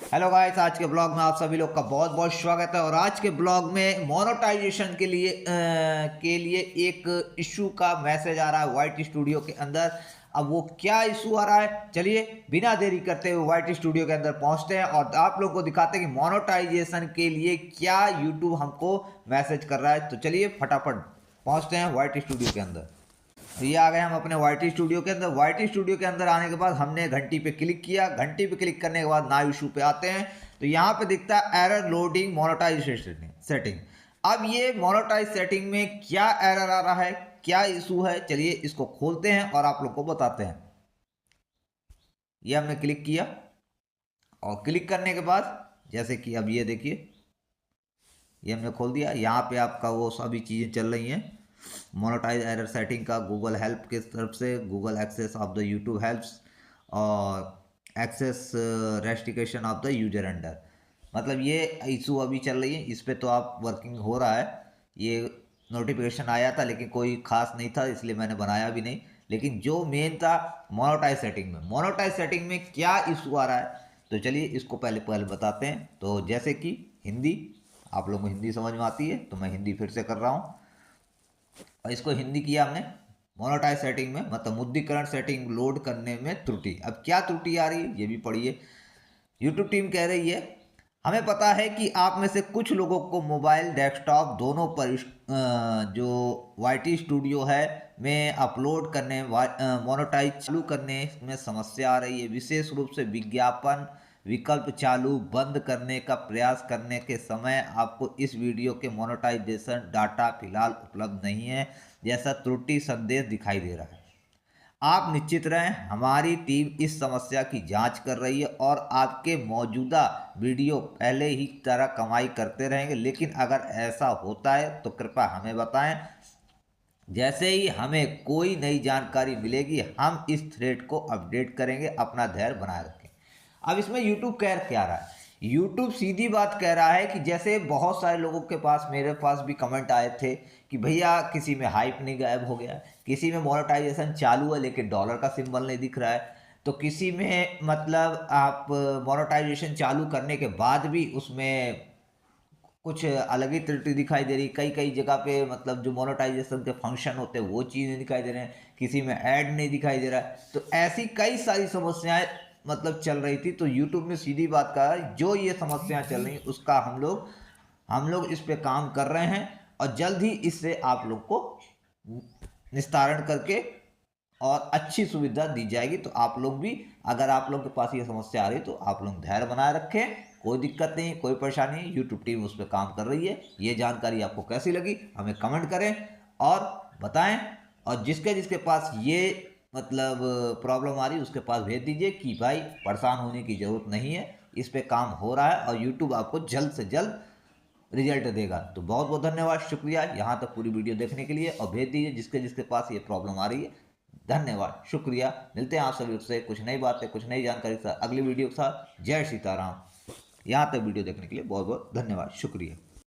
Hello guys, आज के blog में आप सभी लोग का बहुत बहुत स्वागत है। और आज के ब्लॉग में मोनेटाइजेशन के लिए एक इशू का मैसेज आ रहा है वाईटी स्टूडियो के अंदर। अब वो क्या इशू आ रहा है, चलिए बिना देरी करते हुए वाईटी स्टूडियो के अंदर पहुंचते हैं और आप लोग को दिखाते हैं कि मोनेटाइजेशन के लिए क्या यूट्यूब हमको मैसेज कर रहा है। तो चलिए फटाफट पहुंचते हैं वाईटी स्टूडियो के अंदर। तो ये आ गए हम अपने वाईटी स्टूडियो के अंदर। वाईटी स्टूडियो के अंदर आने के बाद हमने घंटी पे क्लिक किया। घंटी पे क्लिक करने के बाद नाउ इशू पे आते हैं तो यहाँ पे दिखता है एरर लोडिंग मोनेटाइजेशन सेटिंग। अब ये मोनेटाइज सेटिंग में क्या एरर आ रहा है, क्या इशू है, चलिए इसको खोलते हैं और आप लोग को बताते हैं। ये हमने क्लिक किया और क्लिक करने के बाद जैसे कि अब ये देखिए, ये हमने खोल दिया। यहाँ पे आपका वो सभी चीज़ें चल रही हैं। मोनेटाइज एरर सेटिंग का गूगल हेल्प की तरफ से, Google access of the YouTube helps और access restriction of the user under, मतलब ये इशू अभी चल रही है। इस पर तो आप वर्किंग हो रहा है। ये नोटिफिकेशन आया था लेकिन कोई खास नहीं था, इसलिए मैंने बनाया भी नहीं। लेकिन जो मेन था मोनेटाइज सेटिंग में, मोनेटाइज सेटिंग में क्या इशू आ रहा है तो चलिए इसको पहले पहले बताते हैं। तो जैसे कि हिंदी, आप लोगों को हिंदी समझ में आती है तो मैं हिंदी फिर से कर रहा हूँ। और इसको हिंदी किया हमने मोनेटाइज सेटिंग में, मतलब मुद्रीकरण सेटिंग लोड करने में त्रुटि। अब क्या त्रुटि आ रही है ये भी पढ़िए। यूट्यूब टीम कह रही है, हमें पता है कि आप में से कुछ लोगों को मोबाइल डेस्कटॉप दोनों पर जो वाईटी स्टूडियो है में अपलोड करने मोनेटाइज चालू करने में समस्या आ रही है। विशेष रूप से विज्ञापन विकल्प चालू बंद करने का प्रयास करने के समय आपको इस वीडियो के मोनेटाइजेशन डाटा फिलहाल उपलब्ध नहीं है जैसा त्रुटि संदेश दिखाई दे रहा है। आप निश्चित रहें, हमारी टीम इस समस्या की जांच कर रही है और आपके मौजूदा वीडियो पहले ही तरह कमाई करते रहेंगे। लेकिन अगर ऐसा होता है तो कृपया हमें बताएं। जैसे ही हमें कोई नई जानकारी मिलेगी हम इस थ्रेड को अपडेट करेंगे। अपना धैर्य बनाए रखें। अब इसमें यूट्यूब कह क्या रहा है, यूट्यूब सीधी बात कह रहा है कि जैसे बहुत सारे लोगों के पास, मेरे पास भी कमेंट आए थे कि भैया किसी में हाइप नहीं गायब हो गया, किसी में मोनेटाइजेशन चालू है लेकिन डॉलर का सिंबल नहीं दिख रहा है, तो किसी में मतलब आप मोनेटाइजेशन चालू करने के बाद भी उसमें कुछ अलग ही त्रुटि दिखाई दे रही। कई कई जगह पे मतलब जो मोनेटाइजेशन के फंक्शन होते हैं वो चीज़ नहीं दिखाई दे रहे हैं, किसी में ऐड नहीं दिखाई दे रहा है। तो ऐसी कई सारी समस्याएं मतलब चल रही थी। तो यूट्यूब ने सीधी बात कहा, जो ये समस्याएं चल रही उसका हम लोग इस पे काम कर रहे हैं और जल्द ही इससे आप लोग को निस्तारण करके और अच्छी सुविधा दी जाएगी। तो आप लोग भी, अगर आप लोग के पास ये समस्या आ रही है तो आप लोग धैर्य बनाए रखें। कोई दिक्कत नहीं, कोई परेशानी नहीं, यूट्यूब टीम उस पर काम कर रही है। ये जानकारी आपको कैसी लगी हमें कमेंट करें और बताएं। और जिसके जिसके पास ये मतलब प्रॉब्लम आ रही है उसके पास भेज दीजिए कि भाई परेशान होने की ज़रूरत नहीं है, इस पर काम हो रहा है और यूट्यूब आपको जल्द से जल्द रिजल्ट देगा। तो बहुत बहुत धन्यवाद, शुक्रिया यहाँ तक पूरी वीडियो देखने के लिए। और भेज दीजिए जिसके जिसके पास ये प्रॉब्लम आ रही है। धन्यवाद, शुक्रिया। मिलते हैं आप सभी से कुछ नई बातें, कुछ नई जानकारी के साथ अगली वीडियो के साथ। जय सीताराम। यहाँ तक वीडियो देखने के लिए बहुत बहुत धन्यवाद, शुक्रिया।